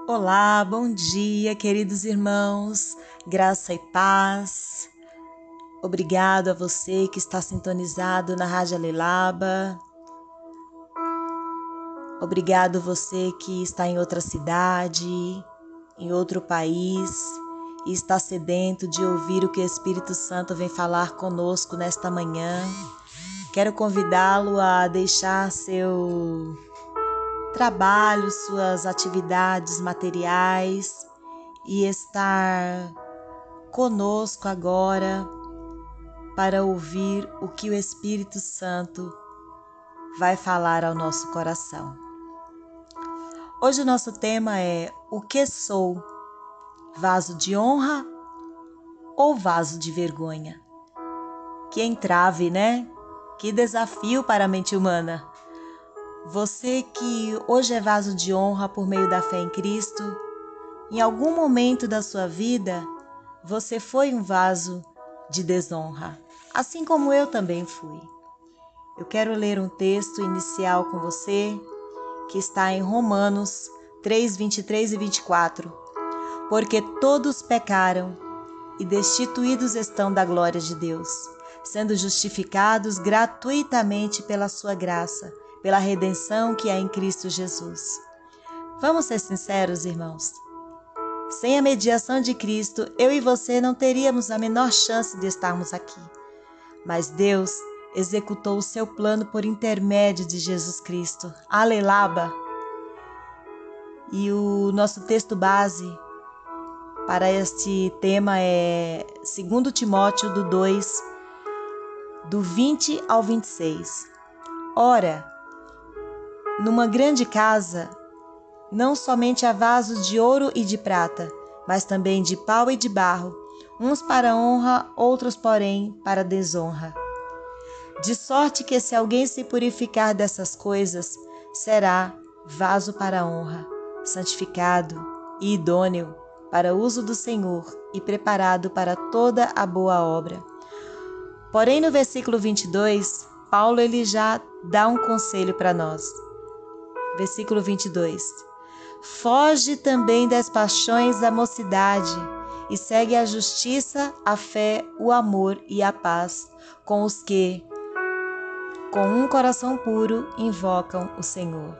Olá, bom dia, queridos irmãos, graça e paz. Obrigado a você que está sintonizado na Rádio Alelaba. Obrigado você que está em outra cidade, em outro país e está sedento de ouvir o que o Espírito Santo vem falar conosco nesta manhã. Quero convidá-lo a deixar seu trabalho, suas atividades materiais e estar conosco agora para ouvir o que o Espírito Santo vai falar ao nosso coração. Hoje o nosso tema é: o que sou? Vaso de honra ou vaso de vergonha? Que entrave, né? Que desafio para a mente humana. Você que hoje é vaso de honra por meio da fé em Cristo, em algum momento da sua vida, você foi um vaso de desonra, assim como eu também fui. Eu quero ler um texto inicial com você, que está em Romanos 3, 23 e 24. Porque todos pecaram e destituídos estão da glória de Deus, sendo justificados gratuitamente pela sua graça, pela redenção que há em Cristo Jesus. Vamos ser sinceros, irmãos. Sem a mediação de Cristo, eu e você não teríamos a menor chance de estarmos aqui. Mas Deus executou o seu plano por intermédio de Jesus Cristo. Alelaba! E o nosso texto base para este tema é 2 Timóteo 2, do 20 ao 26. Ora, numa grande casa, não somente há vasos de ouro e de prata, mas também de pau e de barro, uns para honra, outros, porém, para desonra. De sorte que se alguém se purificar dessas coisas, será vaso para honra, santificado e idôneo para uso do Senhor e preparado para toda a boa obra. Porém, no versículo 22, Paulo ele já dá um conselho para nós. Versículo 22. Foge também das paixões da mocidade e segue a justiça, a fé, o amor e a paz com os que, com um coração puro, invocam o Senhor.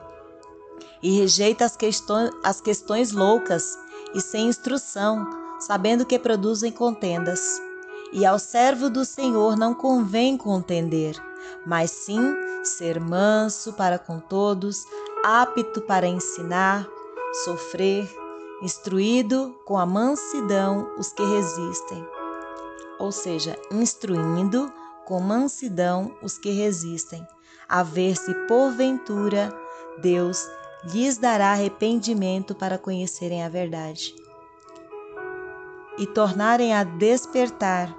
E rejeita as questões loucas e sem instrução, sabendo que produzem contendas. E ao servo do Senhor não convém contender, mas sim ser manso para com todos, apto para ensinar, sofrer, instruído com a mansidão os que resistem. Ou seja, instruindo com mansidão os que resistem, a ver se porventura Deus lhes dará arrependimento para conhecerem a verdade e tornarem a despertar,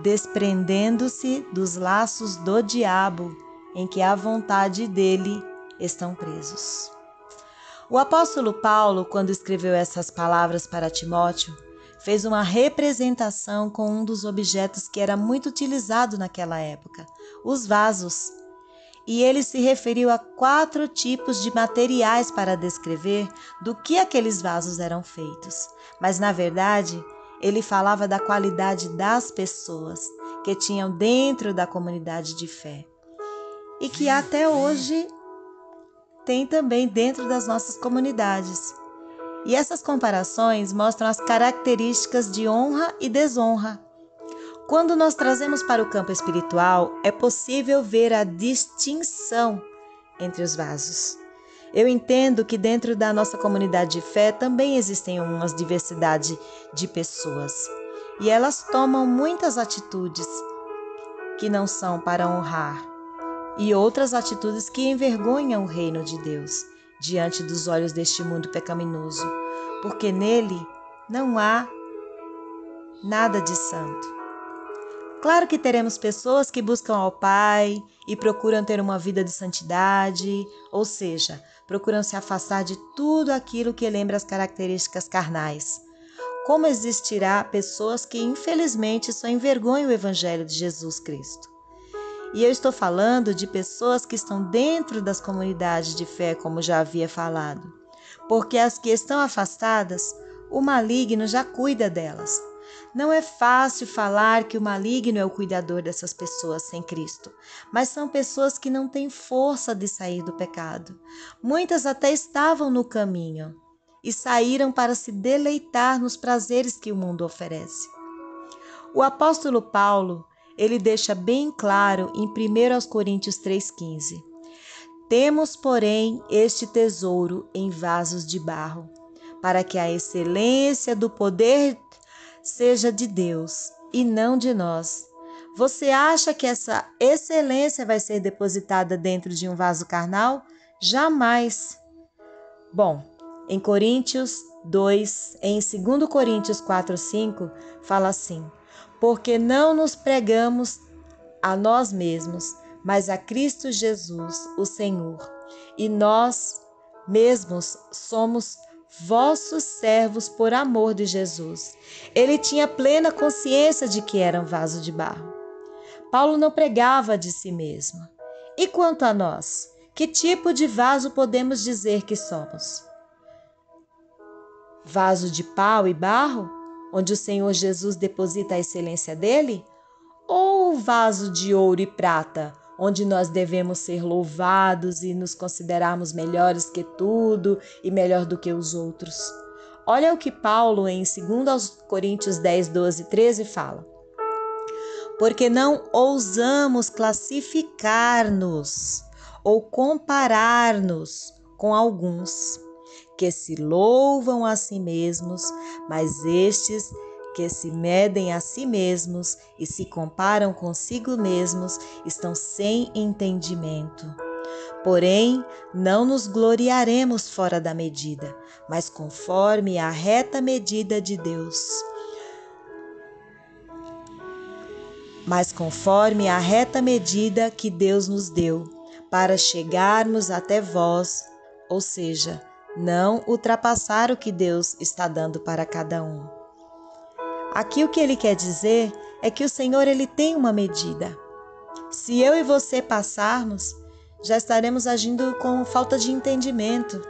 desprendendo-se dos laços do diabo em que a vontade dele estão presos. O apóstolo Paulo, quando escreveu essas palavras para Timóteo, fez uma representação com um dos objetos que era muito utilizado naquela época, os vasos. E ele se referiu a 4 tipos de materiais para descrever do que aqueles vasos eram feitos. Mas, na verdade, ele falava da qualidade das pessoas que tinham dentro da comunidade de fé e que até hoje tem também dentro das nossas comunidades. E essas comparações mostram as características de honra e desonra. Quando nós trazemos para o campo espiritual, é possível ver a distinção entre os vasos. Eu entendo que dentro da nossa comunidade de fé também existem uma diversidade de pessoas. E elas tomam muitas atitudes que não são para honrar e outras atitudes que envergonham o reino de Deus diante dos olhos deste mundo pecaminoso, porque nele não há nada de santo. Claro que teremos pessoas que buscam ao Pai e procuram ter uma vida de santidade, ou seja, procuram se afastar de tudo aquilo que lembra as características carnais. Como existirá pessoas que infelizmente só envergonham o Evangelho de Jesus Cristo. E eu estou falando de pessoas que estão dentro das comunidades de fé, como já havia falado. porque as que estão afastadas, o maligno já cuida delas. Não é fácil falar que o maligno é o cuidador dessas pessoas sem Cristo, mas são pessoas que não têm força de sair do pecado. Muitas até estavam no caminho e saíram para se deleitar nos prazeres que o mundo oferece. O apóstolo Paulo, ele deixa bem claro em 1 Coríntios 3,15. Temos, porém, este tesouro em vasos de barro, para que a excelência do poder seja de Deus e não de nós. Você acha que essa excelência vai ser depositada dentro de um vaso carnal? Jamais. Bom, em Coríntios 2, em 2 Coríntios 4:5, fala assim: porque não nos pregamos a nós mesmos, mas a Cristo Jesus, o Senhor, e nós mesmos somos vossos servos por amor de Jesus. Ele tinha plena consciência de que era um vaso de barro. Paulo não pregava de si mesmo. E quanto a nós, que tipo de vaso podemos dizer que somos? Vaso de pau e barro, onde o Senhor Jesus deposita a excelência dele? Ou vaso de ouro e prata, onde nós devemos ser louvados e nos considerarmos melhores que tudo e melhor do que os outros? Olha o que Paulo, em 2 Coríntios 10, 12 e 13, fala. Porque não ousamos classificar-nos ou comparar-nos com alguns que se louvam a si mesmos, mas estes que se medem a si mesmos e se comparam consigo mesmos estão sem entendimento. Porém, não nos gloriaremos fora da medida, mas conforme a reta medida de Deus. Mas conforme a reta medida que Deus nos deu, para chegarmos até vós, ou seja, não ultrapassar o que Deus está dando para cada um. Aqui o que ele quer dizer é que o Senhor ele tem uma medida. Se eu e você passarmos, já estaremos agindo com falta de entendimento.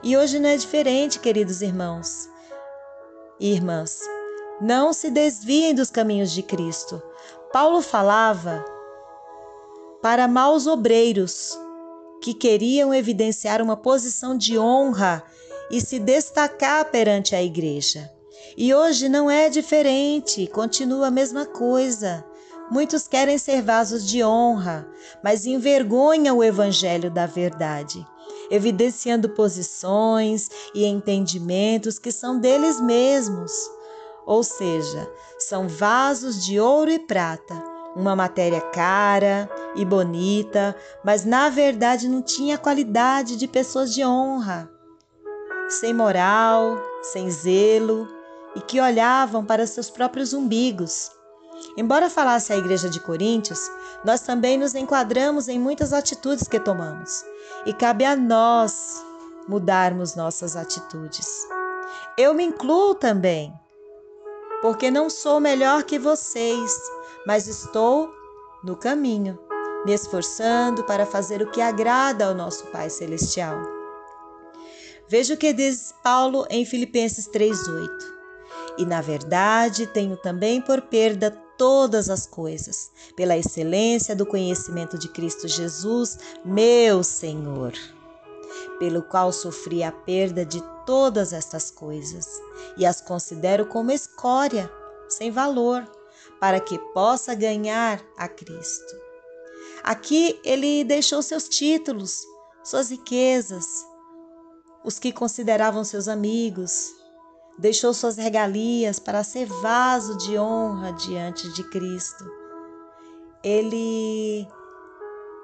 E hoje não é diferente, queridos irmãos e irmãs. Não se desviem dos caminhos de Cristo. Paulo falava para maus obreiros que queriam evidenciar uma posição de honra e se destacar perante a igreja. E hoje não é diferente, continua a mesma coisa. Muitos querem ser vasos de honra, mas envergonham o evangelho da verdade, evidenciando posições e entendimentos que são deles mesmos. Ou seja, são vasos de ouro e prata, uma matéria cara e bonita, mas na verdade não tinha qualidade de pessoas de honra, sem moral, sem zelo e que olhavam para seus próprios umbigos. Embora falasse a igreja de Coríntios, nós também nos enquadramos em muitas atitudes que tomamos e cabe a nós mudarmos nossas atitudes. Eu me incluo também, porque não sou melhor que vocês, mas estou no caminho, me esforçando para fazer o que agrada ao nosso Pai Celestial. Veja o que diz Paulo em Filipenses 3:8. E na verdade tenho também por perda todas as coisas, pela excelência do conhecimento de Cristo Jesus, meu Senhor, pelo qual sofri a perda de todas estas coisas, e as considero como escória, sem valor, para que possa ganhar a Cristo. Aqui ele deixou seus títulos, suas riquezas, os que consideravam seus amigos, deixou suas regalias para ser vaso de honra diante de Cristo. Ele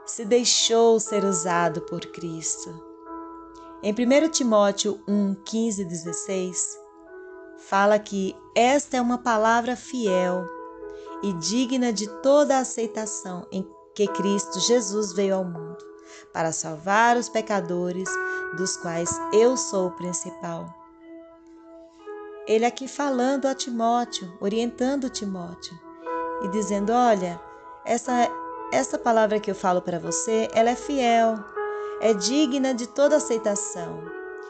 se deixou ser usado por Cristo. Em 1 Timóteo 1, 15 e 16, fala que esta é uma palavra fiel e digna de toda a aceitação em que Cristo Jesus veio ao mundo, para salvar os pecadores, dos quais eu sou o principal. Ele aqui falando a Timóteo, orientando Timóteo e dizendo, olha, essa palavra que eu falo para você, ela é fiel, é digna de toda aceitação.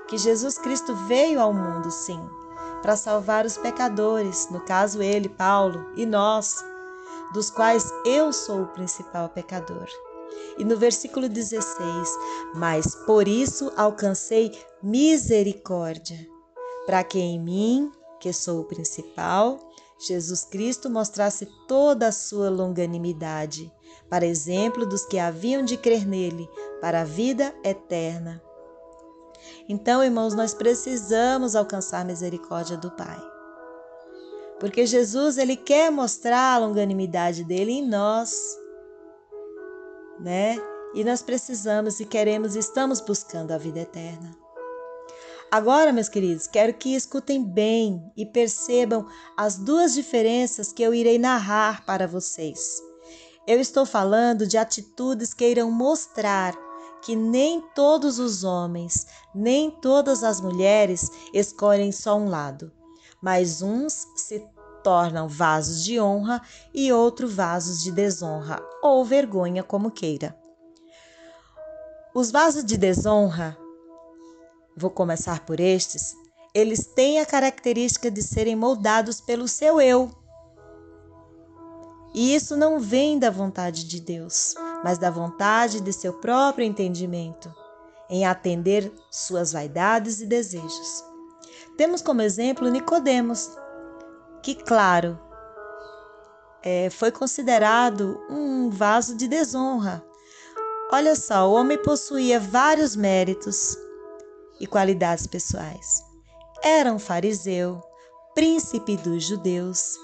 que Jesus Cristo veio ao mundo, sim, para salvar os pecadores, no caso ele, Paulo, e nós, dos quais eu sou o principal pecador. E no versículo 16, mas por isso alcancei misericórdia, para que em mim, que sou o principal, Jesus Cristo mostrasse toda a sua longanimidade, para exemplo dos que haviam de crer nele, para a vida eterna. Então, irmãos, nós precisamos alcançar a misericórdia do Pai. Porque Jesus, ele quer mostrar a longanimidade dele em nós, né? E nós precisamos e queremos, estamos buscando a vida eterna. Agora, meus queridos, quero que escutem bem e percebam as duas diferenças que eu irei narrar para vocês. Eu estou falando de atitudes que irão mostrar que nem todos os homens, nem todas as mulheres escolhem só um lado, mas uns se tornam vasos de honra e outros vasos de desonra ou vergonha, como queira. Os vasos de desonra, vou começar por estes, eles têm a característica de serem moldados pelo seu eu. E isso não vem da vontade de Deus, mas da vontade de seu próprio entendimento, em atender suas vaidades e desejos. Temos como exemplo Nicodemos, que, claro, foi considerado um vaso de desonra. Olha só, o homem possuía vários méritos e qualidades pessoais. Era um fariseu, príncipe dos judeus,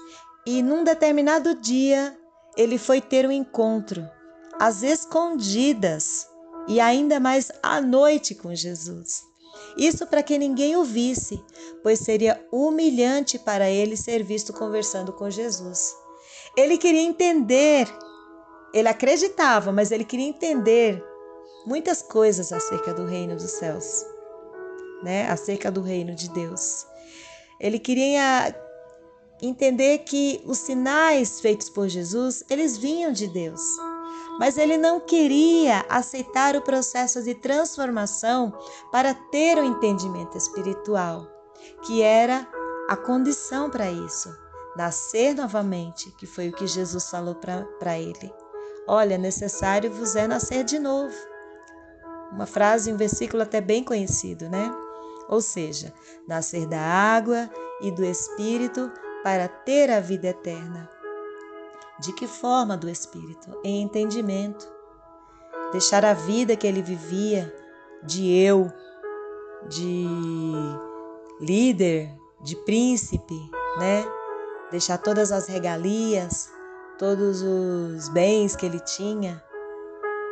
e num determinado dia ele foi ter um encontro, às escondidas, e ainda mais à noite com Jesus. Isso para que ninguém o visse, pois seria humilhante para ele ser visto conversando com Jesus. Ele queria entender, ele acreditava, mas ele queria entender muitas coisas acerca do reino dos céus, né? Acerca do reino de Deus. Ele queria entender que os sinais feitos por Jesus, eles vinham de Deus. Mas ele não queria aceitar o processo de transformação para ter o entendimento espiritual, que era a condição para isso, nascer novamente, que foi o que Jesus falou para ele. Olha, necessário vos é nascer de novo. Uma frase, um versículo até bem conhecido, né? Ou seja, nascer da água e do Espírito para ter a vida eterna. De que forma do Espírito? Em entendimento. Deixar a vida que ele vivia, de eu, de líder, de príncipe, né? Deixar todas as regalias, todos os bens que ele tinha.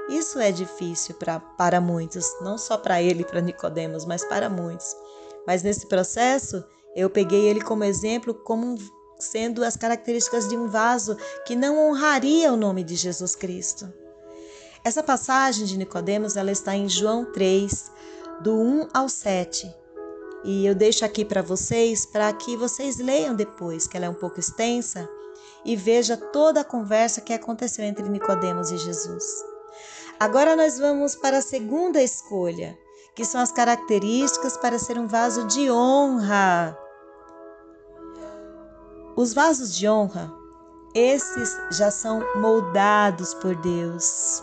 Isso é difícil para muitos, não só para ele, para Nicodemos, mas para muitos. Mas nesse processo, eu peguei ele como exemplo, como sendo as características de um vaso que não honraria o nome de Jesus Cristo. Essa passagem de Nicodemos, ela está em João 3, do 1 ao 7. E eu deixo aqui para que vocês leiam depois, que ela é um pouco extensa, e veja toda a conversa que aconteceu entre Nicodemos e Jesus. Agora nós vamos para a segunda escolha, que são as características para ser um vaso de honra. Os vasos de honra, esses já são moldados por Deus.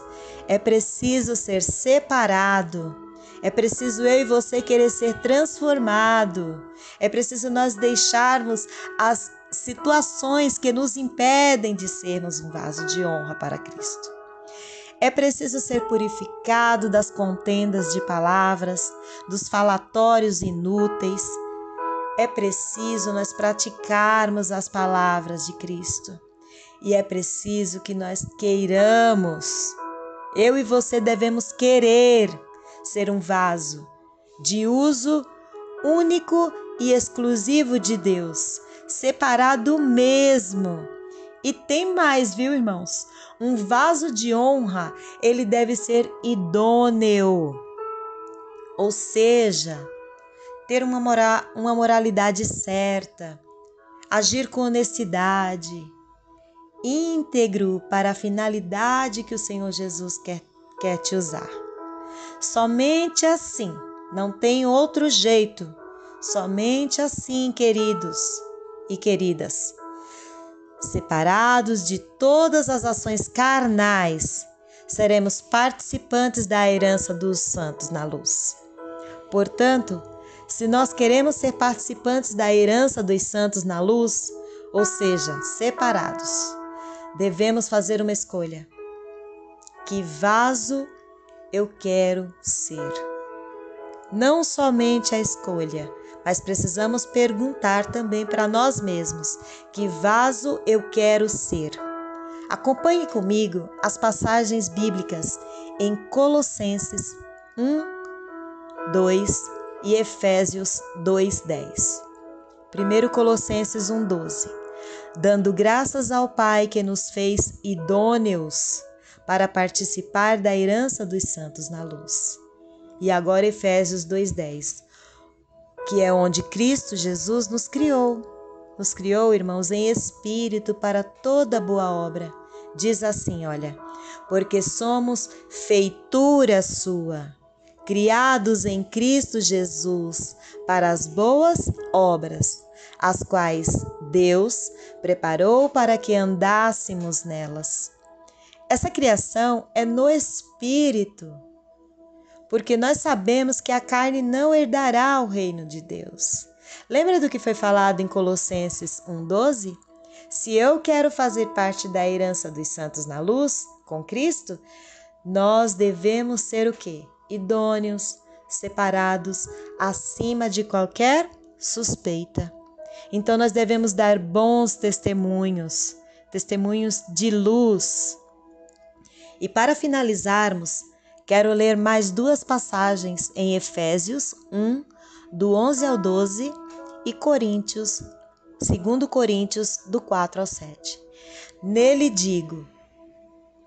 É preciso ser separado. É preciso eu e você querer ser transformado. É preciso nós deixarmos as situações que nos impedem de sermos um vaso de honra para Cristo. É preciso ser purificado das contendas de palavras, dos falatórios inúteis. É preciso nós praticarmos as palavras de Cristo. E é preciso que nós queiramos. Eu e você devemos querer ser um vaso de uso único e exclusivo de Deus, separado mesmo. E tem mais, viu, irmãos? Um vaso de honra, ele deve ser idôneo. Ou seja, ter uma moralidade certa, agir com honestidade, íntegro para a finalidade que o Senhor Jesus quer te usar. Somente assim Não tem outro jeito. Somente assim, queridos e queridas, separados de todas as ações carnais, seremos participantes da herança dos santos na luz. Portanto, se nós queremos ser participantes da herança dos santos na luz, ou seja, separados, devemos fazer uma escolha. Que vaso eu quero ser? Não somente a escolha, mas precisamos perguntar também para nós mesmos: que vaso eu quero ser? Acompanhe comigo as passagens bíblicas em Colossenses 1, 2 e Efésios 2:10. Primeiro Colossenses 1:12. Dando graças ao Pai que nos fez idôneos para participar da herança dos santos na luz. E agora Efésios 2:10, que é onde Cristo Jesus nos criou. Nos criou, irmãos, em espírito para toda boa obra. Diz assim, olha: porque somos feitura sua, criados em Cristo Jesus para as boas obras, as quais Deus preparou para que andássemos nelas. Essa criação é no espírito, porque nós sabemos que a carne não herdará o reino de Deus. Lembra do que foi falado em Colossenses 1:12? Se eu quero fazer parte da herança dos santos na luz, com Cristo, nós devemos ser o quê? Idôneos, separados, acima de qualquer suspeita. Então nós devemos dar bons testemunhos, testemunhos de luz. E para finalizarmos, quero ler mais duas passagens em Efésios 1, do 11 ao 12 e 2 Coríntios, do 4 ao 7. Nele digo,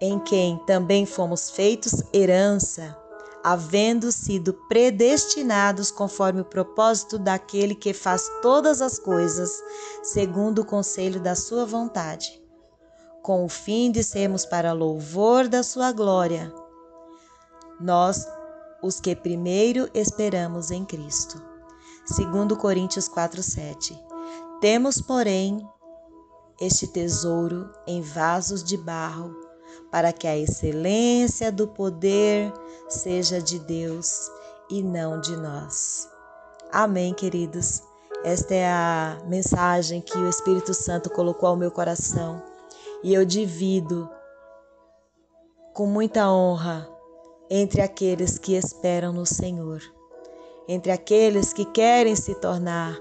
em quem também fomos feitos herança, havendo sido predestinados conforme o propósito daquele que faz todas as coisas, segundo o conselho da sua vontade, com o fim de sermos para louvor da sua glória, nós, os que primeiro esperamos em Cristo. 2 Coríntios 4:7. Temos, porém, este tesouro em vasos de barro, para que a excelência do poder seja de Deus e não de nós. Amém, queridos? Esta é a mensagem que o Espírito Santo colocou ao meu coração e eu divido com muita honra entre aqueles que esperam no Senhor, entre aqueles que querem se tornar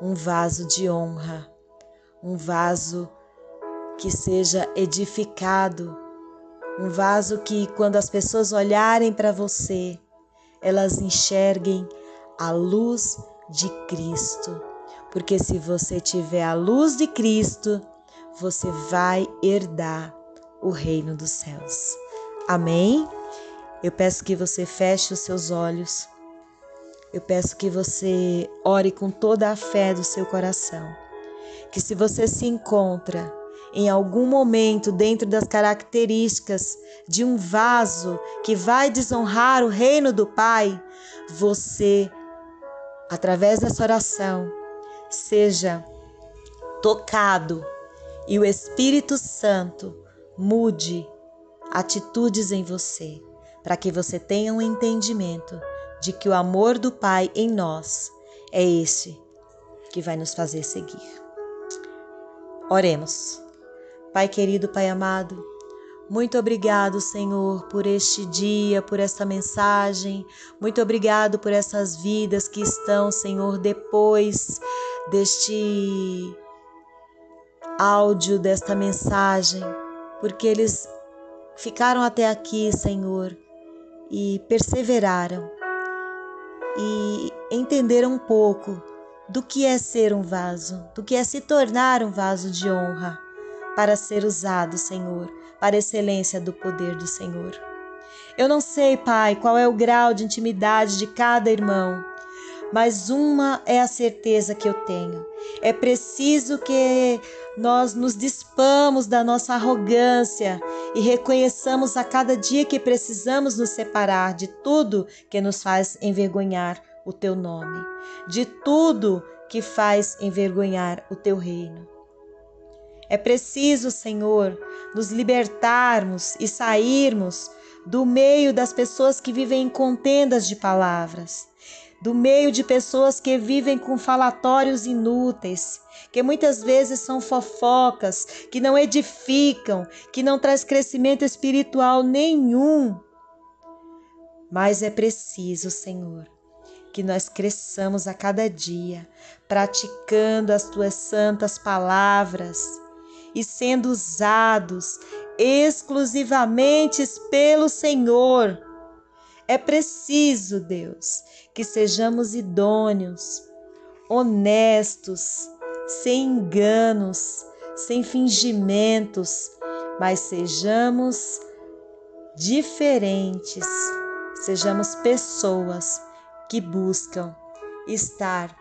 um vaso de honra, um vaso que seja edificado, um vaso que, quando as pessoas olharem para você, elas enxerguem a luz de Cristo. Porque se você tiver a luz de Cristo, você vai herdar o reino dos céus. Amém? Eu peço que você feche os seus olhos. Eu peço que você ore com toda a fé do seu coração. Que se você se encontra em algum momento dentro das características de um vaso que vai desonrar o reino do Pai, você, através dessa oração, seja tocado e o Espírito Santo mude atitudes em você, para que você tenha um entendimento de que o amor do Pai em nós é esse que vai nos fazer seguir. Oremos. Pai querido, Pai amado, muito obrigado, Senhor, por este dia, por esta mensagem. Muito obrigado por essas vidas que estão, Senhor, depois deste áudio, desta mensagem, porque eles ficaram até aqui, Senhor, e perseveraram e entenderam um pouco do que é ser um vaso, do que é se tornar um vaso de honra para ser usado, Senhor, para a excelência do poder do Senhor. Eu não sei, Pai, qual é o grau de intimidade de cada irmão, mas uma é a certeza que eu tenho. É preciso que nós nos despamos da nossa arrogância e reconheçamos a cada dia que precisamos nos separar de tudo que nos faz envergonhar o teu nome, de tudo que faz envergonhar o teu reino. É preciso, Senhor, nos libertarmos e sairmos do meio das pessoas que vivem em contendas de palavras, do meio de pessoas que vivem com falatórios inúteis, que muitas vezes são fofocas, que não edificam, que não traz crescimento espiritual nenhum. Mas é preciso, Senhor, que nós cresçamos a cada dia, praticando as tuas santas palavras e sendo usados exclusivamente pelo Senhor. É preciso, Deus, que sejamos idôneos, honestos, sem enganos, sem fingimentos, mas sejamos diferentes, sejamos pessoas que buscam estar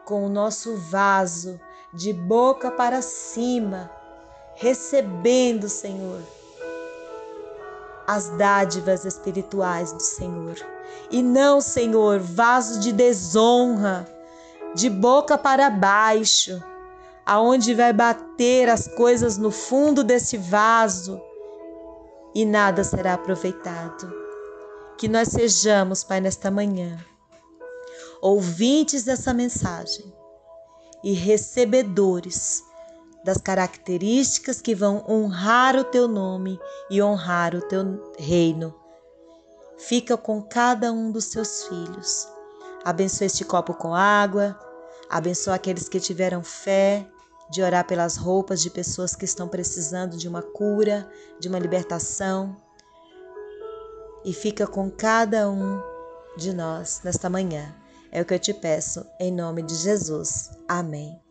com o nosso vaso de boca para cima, recebendo, Senhor, as dádivas espirituais do Senhor. E não, Senhor, vaso de desonra, de boca para baixo, aonde vai bater as coisas no fundo desse vaso e nada será aproveitado. Que nós sejamos, Pai, nesta manhã, ouvintes dessa mensagem e recebedores das características que vão honrar o teu nome e honrar o teu reino. Fica com cada um dos seus filhos. Abençoa este copo com água, abençoa aqueles que tiveram fé de orar pelas roupas de pessoas que estão precisando de uma cura, de uma libertação. E fica com cada um de nós nesta manhã. É o que eu te peço, em nome de Jesus. Amém.